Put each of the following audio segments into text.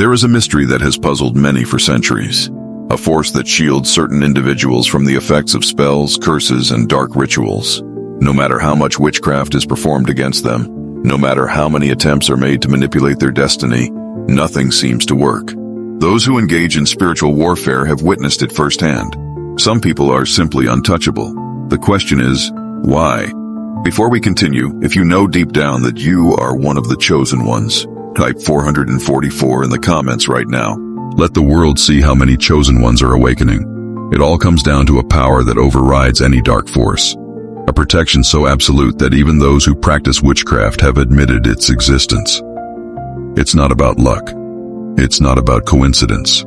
There is a mystery that has puzzled many for centuries. A force that shields certain individuals from the effects of spells, curses, and dark rituals. No matter how much witchcraft is performed against them, no matter how many attempts are made to manipulate their destiny, nothing seems to work. Those who engage in spiritual warfare have witnessed it firsthand. Some people are simply untouchable. The question is, why? Before we continue, if you know deep down that you are one of the chosen ones, type 444 in the comments right now. Let the world see how many chosen ones are awakening. It all comes down to a power that overrides any dark force. A protection so absolute that even those who practice witchcraft have admitted its existence. It's not about luck. It's not about coincidence.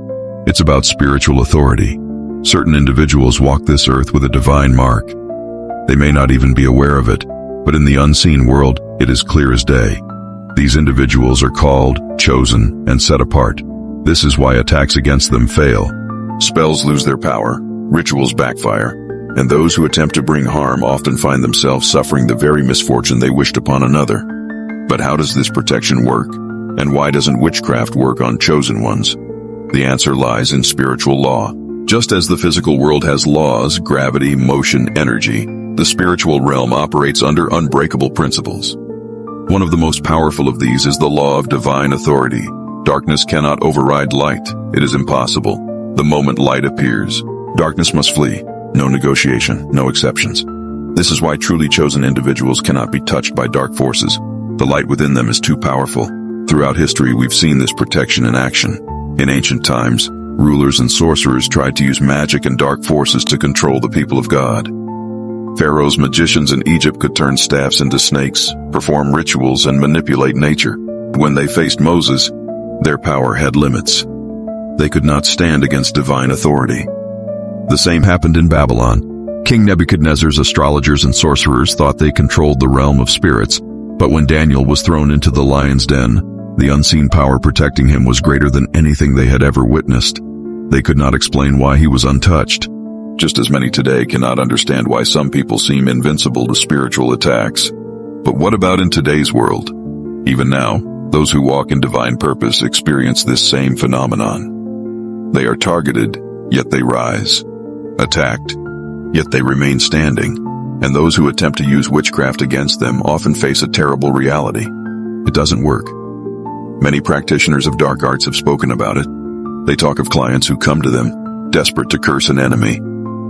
It's about spiritual authority. Certain individuals walk this earth with a divine mark. They may not even be aware of it, but in the unseen world, it is clear as day. These individuals are called, chosen, and set apart. This is why attacks against them fail. Spells lose their power, rituals backfire, and those who attempt to bring harm often find themselves suffering the very misfortune they wished upon another. But how does this protection work? And why doesn't witchcraft work on chosen ones? The answer lies in spiritual law. Just as the physical world has laws, gravity, motion, energy, the spiritual realm operates under unbreakable principles. One of the most powerful of these is the law of divine authority. Darkness cannot override light. It is impossible. The moment light appears, darkness must flee. No negotiation, no exceptions. This is why truly chosen individuals cannot be touched by dark forces. The light within them is too powerful. Throughout history, we've seen this protection in action. In ancient times, rulers and sorcerers tried to use magic and dark forces to control the people of God. Pharaoh's magicians in Egypt could turn staffs into snakes, perform rituals, and manipulate nature. When they faced Moses, their power had limits. They could not stand against divine authority. The same happened in Babylon. King Nebuchadnezzar's astrologers and sorcerers thought they controlled the realm of spirits, but when Daniel was thrown into the lion's den, the unseen power protecting him was greater than anything they had ever witnessed. They could not explain why he was untouched. Just as many today cannot understand why some people seem invincible to spiritual attacks. But what about in today's world? Even now, those who walk in divine purpose experience this same phenomenon. They are targeted, yet they rise. Attacked, yet they remain standing. And those who attempt to use witchcraft against them often face a terrible reality. It doesn't work. Many practitioners of dark arts have spoken about it. They talk of clients who come to them, desperate to curse an enemy,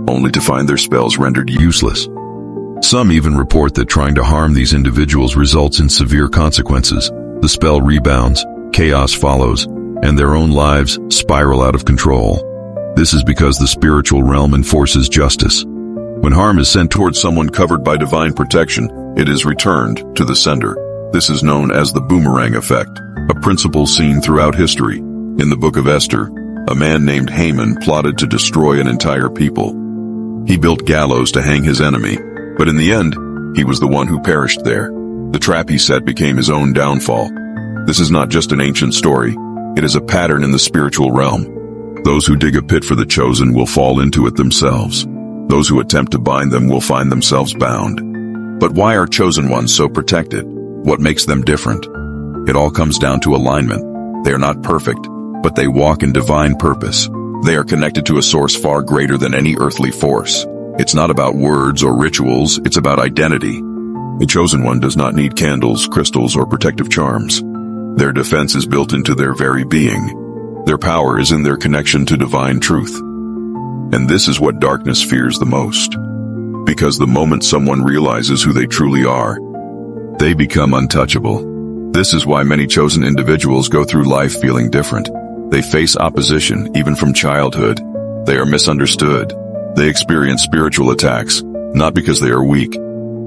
only to find their spells rendered useless. Some even report that trying to harm these individuals results in severe consequences. The spell rebounds, chaos follows, and their own lives spiral out of control. This is because the spiritual realm enforces justice. When harm is sent towards someone covered by divine protection, it is returned to the sender. This is known as the boomerang effect, a principle seen throughout history. In the book of Esther, a man named Haman plotted to destroy an entire people. He built gallows to hang his enemy, but in the end, he was the one who perished there. The trap he set became his own downfall. This is not just an ancient story. It is a pattern in the spiritual realm. Those who dig a pit for the chosen will fall into it themselves. Those who attempt to bind them will find themselves bound. But why are chosen ones so protected? What makes them different? It all comes down to alignment. They are not perfect, but they walk in divine purpose. They are connected to a source far greater than any earthly force. It's not about words or rituals, it's about identity. A chosen one does not need candles, crystals, or protective charms. Their defense is built into their very being. Their power is in their connection to divine truth. And this is what darkness fears the most. Because the moment someone realizes who they truly are, they become untouchable. This is why many chosen individuals go through life feeling different. They face opposition, even from childhood. They are misunderstood. They experience spiritual attacks, not because they are weak,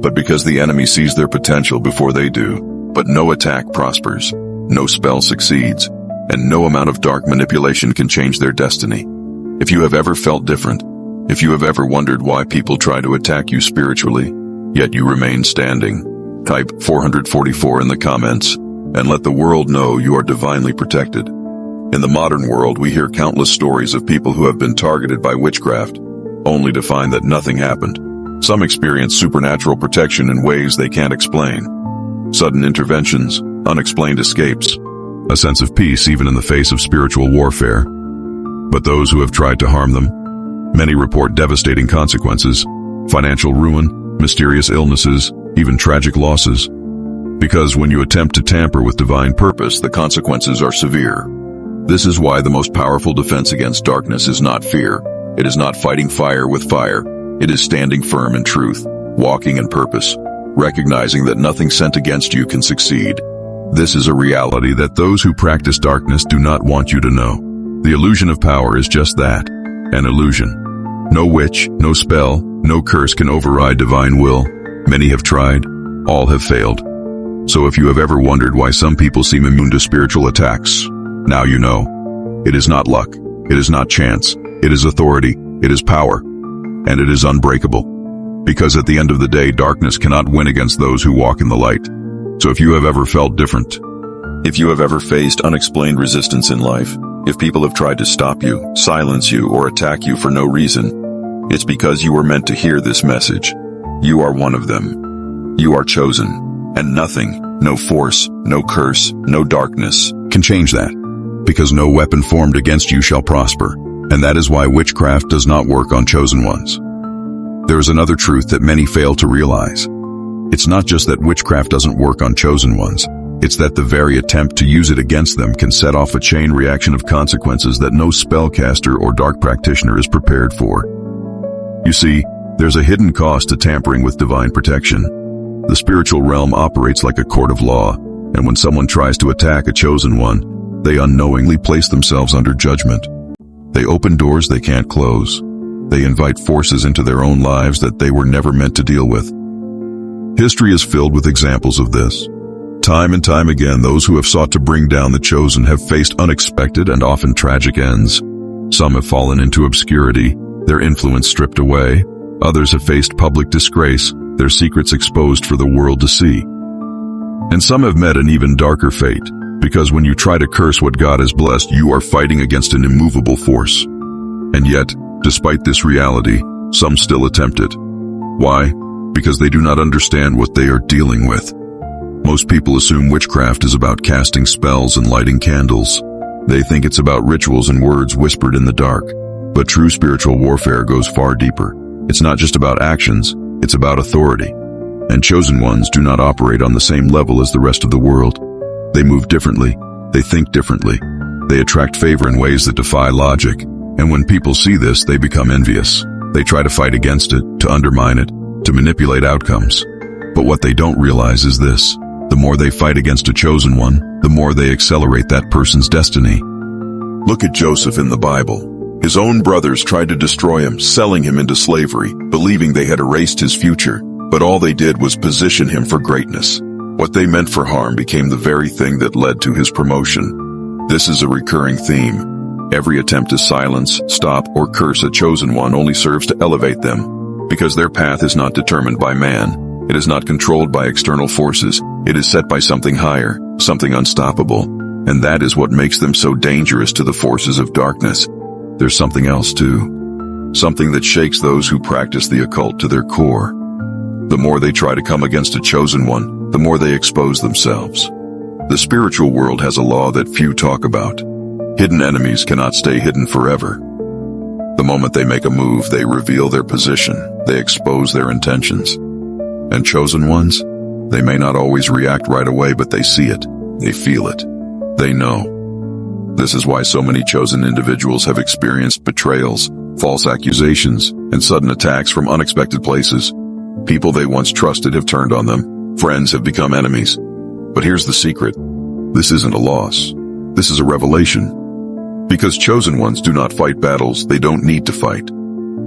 but because the enemy sees their potential before they do. But no attack prospers, no spell succeeds, and no amount of dark manipulation can change their destiny. If you have ever felt different, if you have ever wondered why people try to attack you spiritually, yet you remain standing, type 444 in the comments, and let the world know you are divinely protected. In the modern world, we hear countless stories of people who have been targeted by witchcraft, only to find that nothing happened. Some experience supernatural protection in ways they can't explain. Sudden interventions, unexplained escapes, a sense of peace even in the face of spiritual warfare. But those who have tried to harm them, many report devastating consequences, financial ruin, mysterious illnesses, even tragic losses. Because when you attempt to tamper with divine purpose, the consequences are severe. This is why the most powerful defense against darkness is not fear. It is not fighting fire with fire. It is standing firm in truth, walking in purpose, recognizing that nothing sent against you can succeed. This is a reality that those who practice darkness do not want you to know. The illusion of power is just that, an illusion. No witch, no spell, no curse can override divine will. Many have tried, all have failed. So if you have ever wondered why some people seem immune to spiritual attacks, now you know. It is not luck, it is not chance, it is authority, it is power, and it is unbreakable. Because at the end of the day, darkness cannot win against those who walk in the light. So if you have ever felt different, if you have ever faced unexplained resistance in life, if people have tried to stop you, silence you, or attack you for no reason, it's because you were meant to hear this message. You are one of them. You are chosen. And nothing, no force, no curse, no darkness, can change that. Because no weapon formed against you shall prosper. And that is why witchcraft does not work on chosen ones. There is another truth that many fail to realize. It's not just that witchcraft doesn't work on chosen ones. It's that the very attempt to use it against them can set off a chain reaction of consequences that no spellcaster or dark practitioner is prepared for. You see, there's a hidden cost to tampering with divine protection. The spiritual realm operates like a court of law, and when someone tries to attack a chosen one, they unknowingly place themselves under judgment. They open doors they can't close. They invite forces into their own lives that they were never meant to deal with. History is filled with examples of this. Time and time again, those who have sought to bring down the chosen have faced unexpected and often tragic ends. Some have fallen into obscurity, their influence stripped away. Others have faced public disgrace, their secrets exposed for the world to see. And some have met an even darker fate, because when you try to curse what God has blessed, you are fighting against an immovable force. And yet, despite this reality, some still attempt it. Why? Because they do not understand what they are dealing with. Most people assume witchcraft is about casting spells and lighting candles. They think it's about rituals and words whispered in the dark. But true spiritual warfare goes far deeper. It's not just about actions, it's about authority. And chosen ones do not operate on the same level as the rest of the world. They move differently, they think differently, they attract favor in ways that defy logic. And when people see this, they become envious. They try to fight against it, to undermine it, to manipulate outcomes. But what they don't realize is this: the more they fight against a chosen one, the more they accelerate that person's destiny. Look at Joseph in the Bible. His own brothers tried to destroy him, selling him into slavery, believing they had erased his future. But all they did was position him for greatness. What they meant for harm became the very thing that led to his promotion. This is a recurring theme. Every attempt to silence, stop, or curse a chosen one only serves to elevate them. Because their path is not determined by man. It is not controlled by external forces. It is set by something higher, something unstoppable. And that is what makes them so dangerous to the forces of darkness. There's something else too. Something that shakes those who practice the occult to their core. The more they try to come against a chosen one, the more they expose themselves. The spiritual world has a law that few talk about. Hidden enemies cannot stay hidden forever. The moment they make a move, they reveal their position, they expose their intentions. And chosen ones? They may not always react right away, but they see it, they feel it, they know. This is why so many chosen individuals have experienced betrayals, false accusations, and sudden attacks from unexpected places. People they once trusted have turned on them. Friends have become enemies. But here's the secret. This isn't a loss. This is a revelation. Because chosen ones do not fight battles they don't need to fight.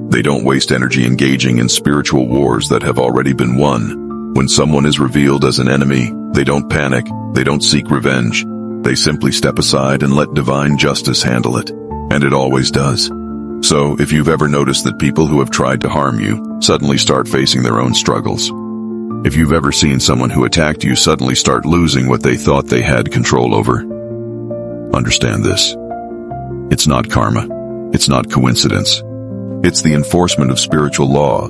They don't waste energy engaging in spiritual wars that have already been won. When someone is revealed as an enemy, they don't panic, they don't seek revenge. They simply step aside and let divine justice handle it. And it always does. So, if you've ever noticed that people who have tried to harm you suddenly start facing their own struggles. If you've ever seen someone who attacked you suddenly start losing what they thought they had control over, understand this. It's not karma. It's not coincidence. It's the enforcement of spiritual law.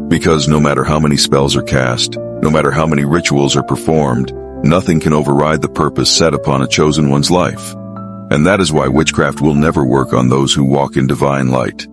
Because no matter how many spells are cast, no matter how many rituals are performed, Nothing can override the purpose set upon a chosen one's life. And that is why witchcraft will never work on those who walk in divine light.